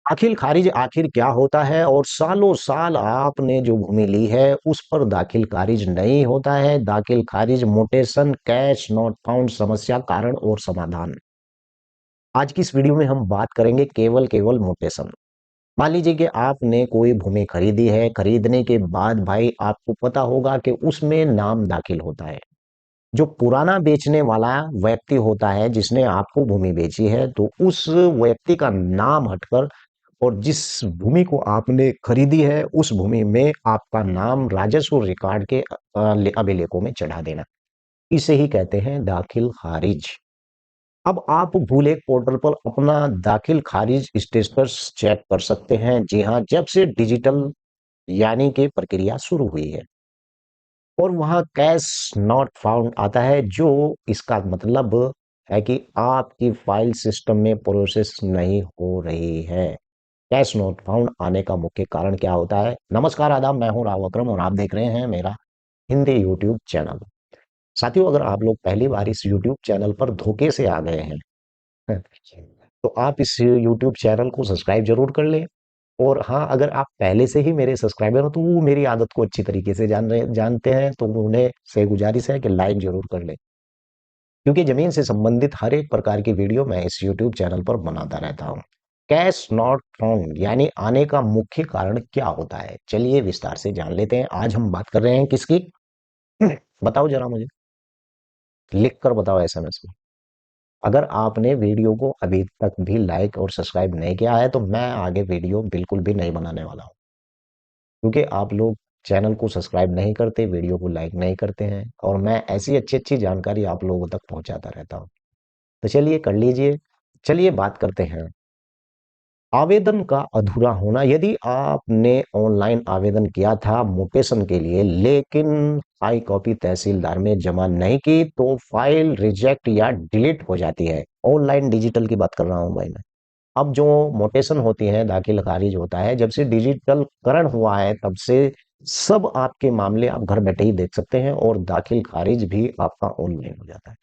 दाखिल खारिज आखिर क्या होता है और सालों साल आपने जो भूमि ली है उस पर दाखिल खारिज नहीं होता है। दाखिल खारिज मोटेशन कैश नॉट फाउंड समस्या कारण और समाधान। आज की इस वीडियो में हम बात करेंगे केवल केवल मोटेशन। मान लीजिए कि आपने कोई भूमि खरीदी है, खरीदने के बाद भाई आपको पता होगा कि उसमें नाम दाखिल होता है। जो पुराना बेचने वाला व्यक्ति होता है जिसने आपको भूमि बेची है, तो उस व्यक्ति का नाम हटकर और जिस भूमि को आपने खरीदी है उस भूमि में आपका नाम राजस्व रिकॉर्ड के अभिलेखों में चढ़ा देना, इसे ही कहते हैं दाखिल खारिज। अब आप भूलेख पोर्टल पर अपना दाखिल खारिज स्टेटस चेक कर सकते हैं। जी हाँ, जब से डिजिटल यानी कि प्रक्रिया शुरू हुई है और वहां कैश नॉट फाउंड आता है, जो इसका मतलब है कि आपकी फाइल सिस्टम में प्रोसेस नहीं हो रही है। कैश नॉट फाउंड आने का मुख्य कारण क्या होता है? नमस्कार, आदाब, मैं हूं राव अकरम और आप देख रहे हैं मेरा हिंदी यूट्यूब चैनल। साथियों, अगर आप लोग पहली बार इस यूट्यूब चैनल पर धोखे से आ गए हैं तो आप इस यूट्यूब चैनल को सब्सक्राइब जरूर कर लें। और हाँ, अगर आप पहले से ही मेरे सब्सक्राइबर हो तो वो मेरी आदत को अच्छी तरीके से जानते हैं, तो उन्हें से गुजारिश है कि लाइक जरूर कर लें, क्योंकि जमीन से संबंधित हर एक प्रकार की वीडियो मैं इस यूट्यूब चैनल पर बनाता रहता हूँ। कैश नॉट फाउंड यानी आने का मुख्य कारण क्या होता है, चलिए विस्तार से जान लेते हैं। आज हम बात कर रहे हैं किसकी? बताओ जरा मुझे, लिख कर बताओ एसएमएस में। अगर आपने वीडियो को अभी तक भी लाइक और सब्सक्राइब नहीं किया है तो मैं आगे वीडियो बिल्कुल भी नहीं बनाने वाला हूँ, क्योंकि आप लोग चैनल को सब्सक्राइब नहीं करते, वीडियो को लाइक नहीं करते हैं, और मैं ऐसी अच्छी अच्छी जानकारी आप लोगों तक पहुंचाता रहता हूँ। तो चलिए कर लीजिए। चलिए बात करते हैं आवेदन का अधूरा होना। यदि आपने ऑनलाइन आवेदन किया था म्यूटेशन के लिए, लेकिन हाई कॉपी तहसीलदार में जमा नहीं की, तो फाइल रिजेक्ट या डिलीट हो जाती है। ऑनलाइन डिजिटल की बात कर रहा हूं भाई मैं। अब जो म्यूटेशन होती है, दाखिल खारिज होता है, जब से डिजिटल करण हुआ है तब से सब आपके मामले आप घर बैठे ही देख सकते हैं और दाखिल खारिज भी आपका ऑनलाइन हो जाता है।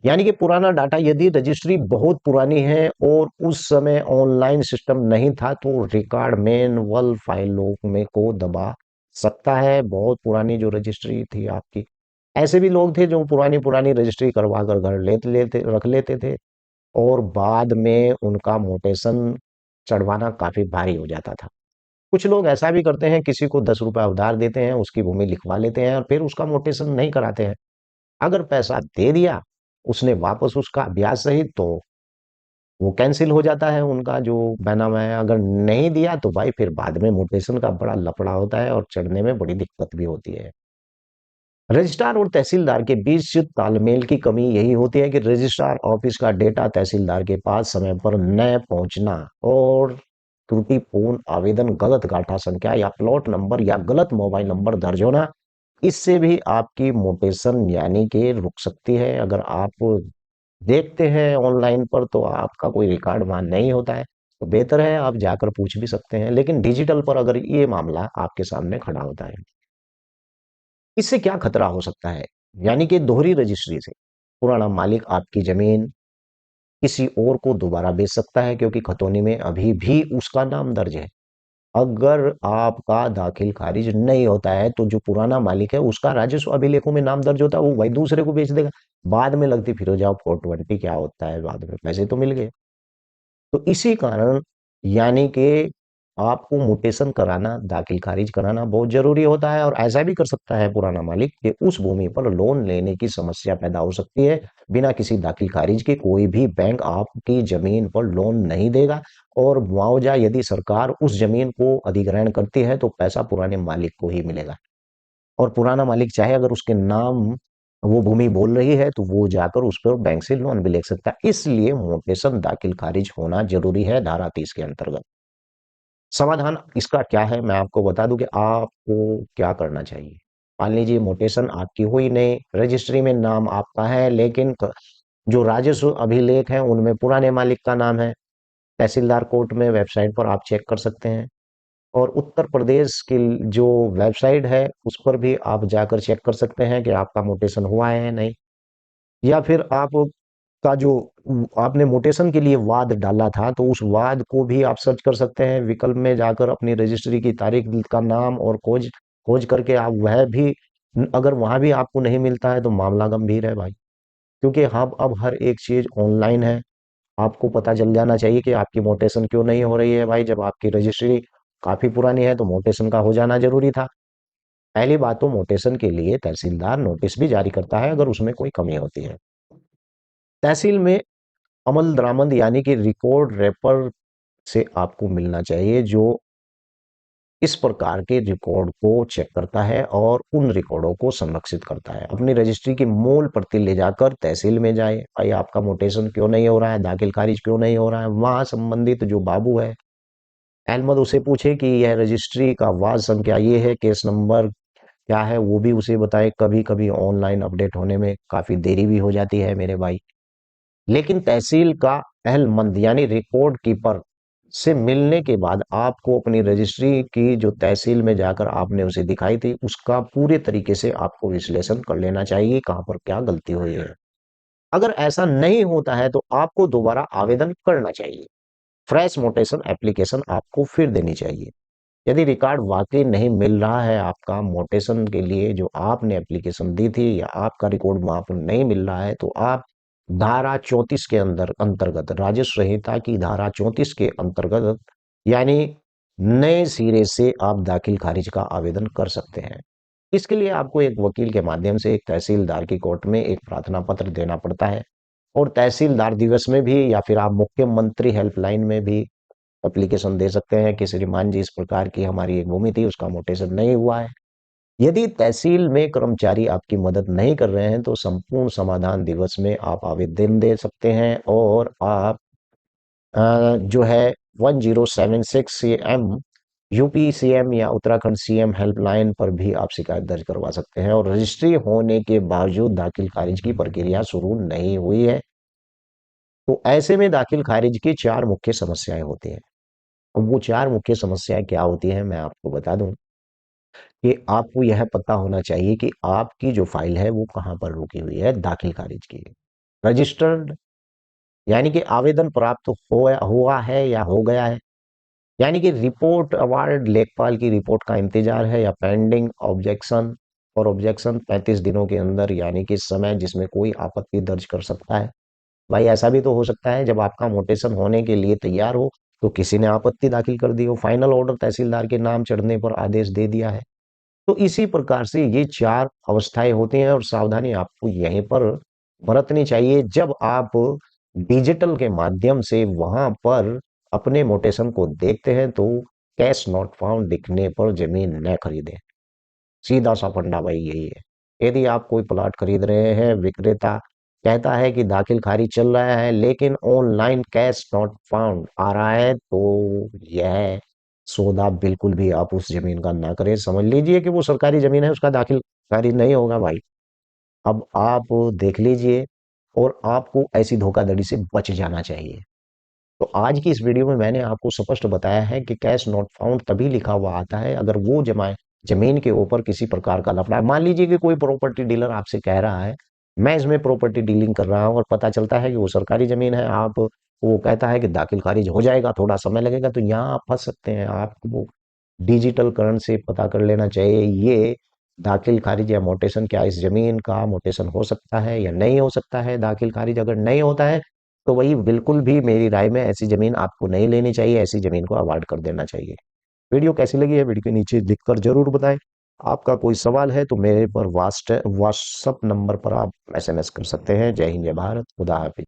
यानी कि पुराना डाटा, यदि रजिस्ट्री बहुत पुरानी है और उस समय ऑनलाइन सिस्टम नहीं था, तो रिकॉर्ड मैनुअल फाइलों में को दबा सकता है। बहुत पुरानी जो रजिस्ट्री थी आपकी, ऐसे भी लोग थे जो पुरानी पुरानी रजिस्ट्री करवा कर घर लेते लेते रख लेते थे और बाद में उनका मोटेशन चढ़वाना काफी भारी हो जाता था। कुछ लोग ऐसा भी करते हैं, किसी को 10 रुपए उधार देते हैं, उसकी भूमि लिखवा लेते हैं और फिर उसका मोटेशन नहीं कराते हैं। अगर पैसा दे दिया उसने वापस उसका ब्याज सहित, तो वो कैंसिल हो जाता है उनका जो बैनामा है। अगर नहीं दिया तो भाई फिर बाद में म्यूटेशन का बड़ा लफड़ा होता है और चढ़ने में बड़ी दिक्कत भी होती है। रजिस्ट्रार और तहसीलदार के बीच तालमेल की कमी यही होती है कि रजिस्ट्रार ऑफिस का डेटा तहसीलदार के पास समय पर न पहुंचना और त्रुटिपूर्ण आवेदन, गलत गांठा संख्या या प्लॉट नंबर या गलत मोबाइल नंबर दर्ज होना, इससे भी आपकी मोटेशन यानी कि रुक सकती है। अगर आप देखते हैं ऑनलाइन पर तो आपका कोई रिकॉर्ड वहां नहीं होता है, तो बेहतर है आप जाकर पूछ भी सकते हैं। लेकिन डिजिटल पर अगर ये मामला आपके सामने खड़ा होता है, इससे क्या खतरा हो सकता है? यानी कि दोहरी रजिस्ट्री से पुराना मालिक आपकी जमीन किसी और को दोबारा बेच सकता है, क्योंकि खतौनी में अभी भी उसका नाम दर्ज है। अगर आपका दाखिल खारिज नहीं होता है तो जो पुराना मालिक है उसका राजस्व अभिलेखों में नाम दर्ज होता है, वो वही दूसरे को बेच देगा। बाद में लगती फिर जाओ 420, क्या होता है, बाद में पैसे तो मिल गए। तो इसी कारण यानी कि आपको म्यूटेशन कराना, दाखिल खारिज कराना बहुत जरूरी होता है। और ऐसा भी कर सकता है पुराना मालिक कि उस भूमि पर लोन लेने की समस्या पैदा हो सकती है। बिना किसी दाखिल खारिज के कोई भी बैंक आपकी जमीन पर लोन नहीं देगा, और मुआवजा यदि सरकार उस जमीन को अधिग्रहण करती है तो पैसा पुराने मालिक को ही मिलेगा। और पुराना मालिक चाहे अगर उसके नाम वो भूमि बोल रही है तो वो जाकर उस पर बैंक से लोन भी ले सकता है। इसलिए म्यूटेशन दाखिल खारिज होना जरूरी है धारा 30 के अंतर्गत। समाधान इसका क्या है, मैं आपको बता दूं कि आपको क्या करना चाहिए। मान लीजिए म्यूटेशन आपकी हुई नहीं, रजिस्ट्री में नाम आपका है, लेकिन जो राजस्व अभिलेख है उनमें पुराने मालिक का नाम है। तहसीलदार कोर्ट में वेबसाइट पर आप चेक कर सकते हैं, और उत्तर प्रदेश की जो वेबसाइट है उस पर भी आप जाकर चेक कर सकते हैं कि आपका म्यूटेशन हुआ है या नहीं। या फिर आप का जो आपने मोटेशन के लिए वाद डाला था, तो उस वाद को भी आप सर्च कर सकते हैं विकल्प में जाकर, अपनी रजिस्ट्री की तारीख का नाम और खोज खोज करके आप वह भी, अगर वहां भी आपको नहीं मिलता है तो मामला गंभीर है भाई। क्योंकि अब हर एक चीज ऑनलाइन है। आपको पता चल जाना चाहिए कि आपकी मोटेशन क्यों नहीं हो रही है भाई। जब आपकी रजिस्ट्री काफी पुरानी है तो मोटेशन का हो जाना जरूरी था। पहली बात तो मोटेशन के लिए तहसीलदार नोटिस भी जारी करता है अगर उसमें कोई कमी होती है। तहसील में अमल दरामद यानी कि रिकॉर्ड रेपर से आपको मिलना चाहिए, जो इस प्रकार के रिकॉर्ड को चेक करता है और उन रिकॉर्डों को संरक्षित करता है। अपनी रजिस्ट्री की मूल प्रति ले जाकर तहसील में जाए, भाई आपका मोटेशन क्यों नहीं हो रहा है, दाखिल खारिज क्यों नहीं हो रहा है। वहां संबंधित जो बाबू है अहमद, उसे पूछे कि यह रजिस्ट्री का वाद संख्या ये है, केस नंबर क्या है, वो भी उसे बताए। कभी कभी ऑनलाइन अपडेट होने में काफी देरी भी हो जाती है मेरे भाई। लेकिन तहसील का अहलमंद यानी रिकॉर्ड कीपर से मिलने के बाद आपको अपनी रजिस्ट्री की जो तहसील में जाकर आपने उसे दिखाई थी, उसका पूरे तरीके से आपको विश्लेषण कर लेना चाहिए कहाँ पर क्या गलती हुई है। अगर ऐसा नहीं होता है तो आपको दोबारा आवेदन करना चाहिए। फ्रेश मोटेशन एप्लीकेशन आपको फिर देनी चाहिए। यदि रिकॉर्ड वाकई नहीं मिल रहा है आपका मोटेशन के लिए जो आपने एप्लीकेशन दी थी, या आपका रिकॉर्ड वहां पर नहीं मिल रहा है, तो आप धारा 34 के अंतर्गत, राजस्व संहिता की धारा 34 के अंतर्गत, यानी नए सिरे से आप दाखिल खारिज का आवेदन कर सकते हैं। इसके लिए आपको एक वकील के माध्यम से एक तहसीलदार की कोर्ट में एक प्रार्थना पत्र देना पड़ता है, और तहसीलदार दिवस में भी, या फिर आप मुख्यमंत्री हेल्पलाइन में भी एप्लीकेशन दे सकते हैं कि श्रीमान जी, इस प्रकार की हमारी एक भूमि थी, उसका मोटेशन नहीं हुआ है। यदि तहसील में कर्मचारी आपकी मदद नहीं कर रहे हैं तो संपूर्ण समाधान दिवस में आप आवेदन दे सकते हैं, और आप जो है 1076 सीएम, यूपी सीएम या उत्तराखंड सीएम हेल्पलाइन पर भी आप शिकायत दर्ज करवा सकते हैं। और रजिस्ट्री होने के बावजूद दाखिल खारिज की प्रक्रिया शुरू नहीं हुई है, तो ऐसे में दाखिल खारिज की चार मुख्य समस्याएं होती हैं। अब वो चार मुख्य समस्याएं क्या होती हैं मैं आपको बता दूं, कि आपको यह पता होना चाहिए कि आपकी जो फाइल है वो कहाँ पर रुकी हुई है दाखिल खारिज की। रजिस्टर्ड यानी कि आवेदन प्राप्त हुआ है या हो गया है, यानी कि रिपोर्ट अवार्ड लेखपाल की रिपोर्ट का इंतजार है, या पेंडिंग ऑब्जेक्शन। और ऑब्जेक्शन 35 दिनों के अंदर, यानी कि समय जिसमें कोई आपत्ति दर्ज कर सकता है। भाई ऐसा भी तो हो सकता है जब आपका मोटेशन होने के लिए तैयार हो तो किसी ने आपत्ति दाखिल कर दी हो, फाइनल ऑर्डर तहसीलदार के नाम चढ़ने पर आदेश दे दिया है। तो इसी प्रकार से ये चार अवस्थाएं होती हैं, और सावधानी आपको यहीं पर बरतनी चाहिए जब आप डिजिटल के माध्यम से वहां पर अपने मोटेशन को देखते हैं। तो कैश नॉट फाउंड दिखने पर जमीन न खरीदें। सीधा सा फंडा भाई यही है। यदि आप कोई प्लॉट खरीद रहे हैं, विक्रेता कहता है कि दाखिल खारिज चल रहा है लेकिन ऑनलाइन कैश नॉट फाउंड आ रहा है, तो यह सौदा बिल्कुल भी आप उस जमीन का ना करें। समझ लीजिए कि वो सरकारी जमीन है, उसका दाखिल खारिज नहीं होगा भाई। अब आप देख लीजिए, और आपको ऐसी धोखाधड़ी से बच जाना चाहिए। तो आज की इस वीडियो में मैंने आपको स्पष्ट बताया है कि कैश नॉट फाउंड तभी लिखा हुआ आता है अगर वो जमीन के ऊपर किसी प्रकार का लफड़ा है। मान लीजिए कि कोई प्रॉपर्टी डीलर आपसे कह रहा है मैं इसमें प्रॉपर्टी डीलिंग कर रहा हूं, और पता चलता है कि वो सरकारी जमीन है, आप वो कहता है कि दाखिल खारिज हो जाएगा, थोड़ा समय लगेगा, तो यहाँ आप फंस सकते हैं। आपको डिजिटल करण से पता कर लेना चाहिए ये दाखिल खारिज या मोटेशन, क्या इस जमीन का मोटेशन हो सकता है या नहीं हो सकता है। दाखिल खारिज अगर नहीं होता है तो वही बिल्कुल भी मेरी राय में ऐसी जमीन आपको नहीं लेनी चाहिए, ऐसी जमीन को अवॉइड कर देना चाहिए। वीडियो कैसी लगी है वीडियो के नीचे लिखकर जरूर बताएं। आपका कोई सवाल है तो मेरे पर व्हाट्सएप नंबर पर आप एसएमएस कर सकते हैं। जय हिंद, जय भारत, खुदा हाफिज।